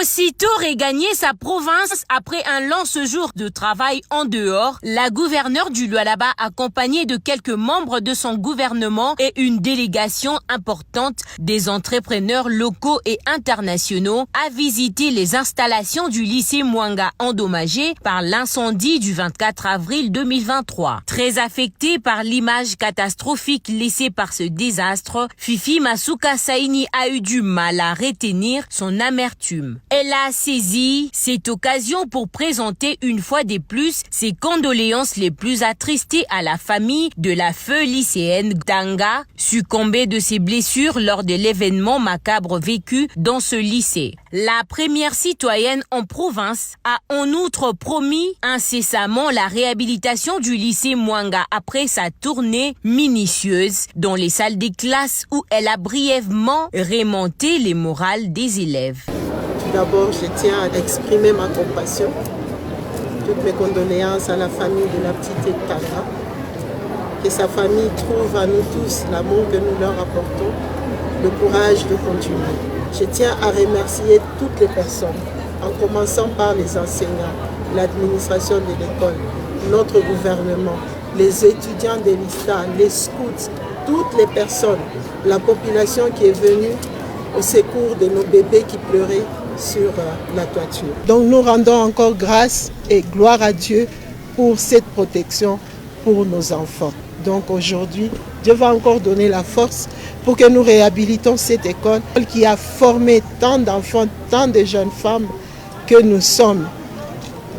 Aussitôt regagné sa province après un long séjour de travail en dehors, la gouverneure du Lualaba, accompagnée de quelques membres de son gouvernement et une délégation importante des entrepreneurs locaux et internationaux, a visité les installations du lycée Mwanga endommagées par l'incendie du 24 avril 2023. Très affectée par l'image catastrophique laissée par ce désastre, Fifi Masuka Saini a eu du mal à retenir son amertume. Elle a saisi cette occasion pour présenter une fois de plus ses condoléances les plus attristées à la famille de la feu lycéenne Danga, succombée de ses blessures lors de l'événement macabre vécu dans ce lycée. La première citoyenne en province a en outre promis incessamment la réhabilitation du lycée Mwanga après sa tournée minutieuse dans les salles des classes où elle a brièvement remonté les morales des élèves. D'abord, je tiens à exprimer ma compassion, toutes mes condoléances à la famille de la petite Tanga. Que sa famille trouve à nous tous l'amour que nous leur apportons, le courage de continuer. Je tiens à remercier toutes les personnes, en commençant par les enseignants, l'administration de l'école, notre gouvernement, les étudiants de l'ISTA, les scouts, toutes les personnes, la population qui est venue au secours de nos bébés qui pleuraient sur la toiture. Donc nous rendons encore grâce et gloire à Dieu pour cette protection pour nos enfants. Donc aujourd'hui, Dieu va encore donner la force pour que nous réhabilitons cette école qui a formé tant d'enfants, tant de jeunes femmes que nous sommes.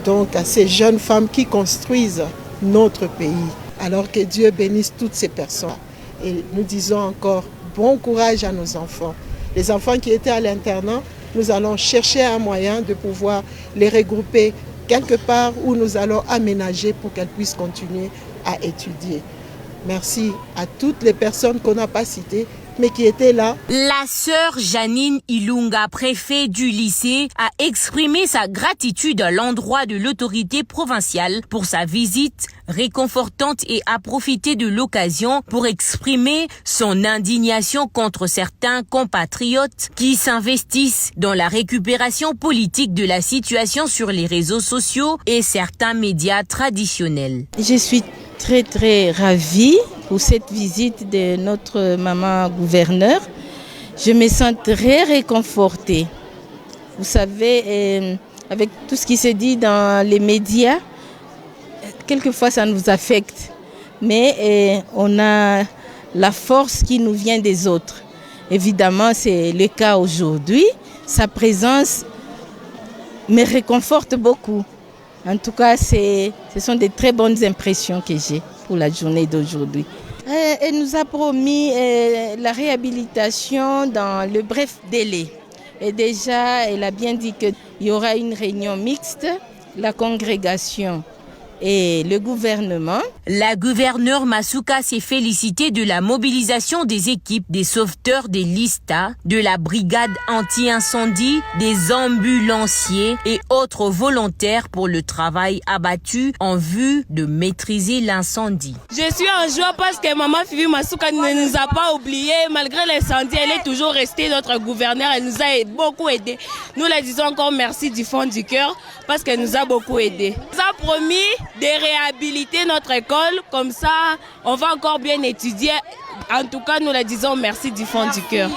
Donc à ces jeunes femmes qui construisent notre pays. Alors que Dieu bénisse toutes ces personnes. Et nous disons encore bon courage à nos enfants. Les enfants qui étaient à l'internat, nous allons chercher un moyen de pouvoir les regrouper quelque part où nous allons aménager pour qu'elles puissent continuer à étudier. Merci à toutes les personnes qu'on n'a pas citées, mais qui étaient là. La sœur Janine Ilunga, préfet du lycée, a exprimé sa gratitude à l'endroit de l'autorité provinciale pour sa visite réconfortante et a profité de l'occasion pour exprimer son indignation contre certains compatriotes qui s'investissent dans la récupération politique de la situation sur les réseaux sociaux et certains médias traditionnels. Je suis très ravie pour cette visite de notre maman gouverneure. Je me sens très réconfortée. Vous savez, avec tout ce qui se dit dans les médias, quelquefois ça nous affecte. Mais on a la force qui nous vient des autres. Évidemment, c'est le cas aujourd'hui. Sa présence me réconforte beaucoup. En tout cas, ce sont de très bonnes impressions que j'ai pour la journée d'aujourd'hui. Elle nous a promis la réhabilitation dans le bref délai. Et déjà, elle a bien dit qu'il y aura une réunion mixte, la congrégation et le gouvernement. La gouverneure Masuka s'est félicitée de la mobilisation des équipes des sauveteurs des LISTA, de la brigade anti-incendie, des ambulanciers et autres volontaires pour le travail abattu en vue de maîtriser l'incendie. Je suis en joie parce que maman Fifi Masuka ne nous a pas oubliés. Malgré l'incendie, elle est toujours restée notre gouverneure. Elle nous a beaucoup aidés. Nous la disons encore merci du fond du cœur parce qu'elle nous a beaucoup aidés. Elle nous a promis de réhabiliter notre école, comme ça on va encore bien étudier. En tout cas, nous la disons merci du fond du cœur.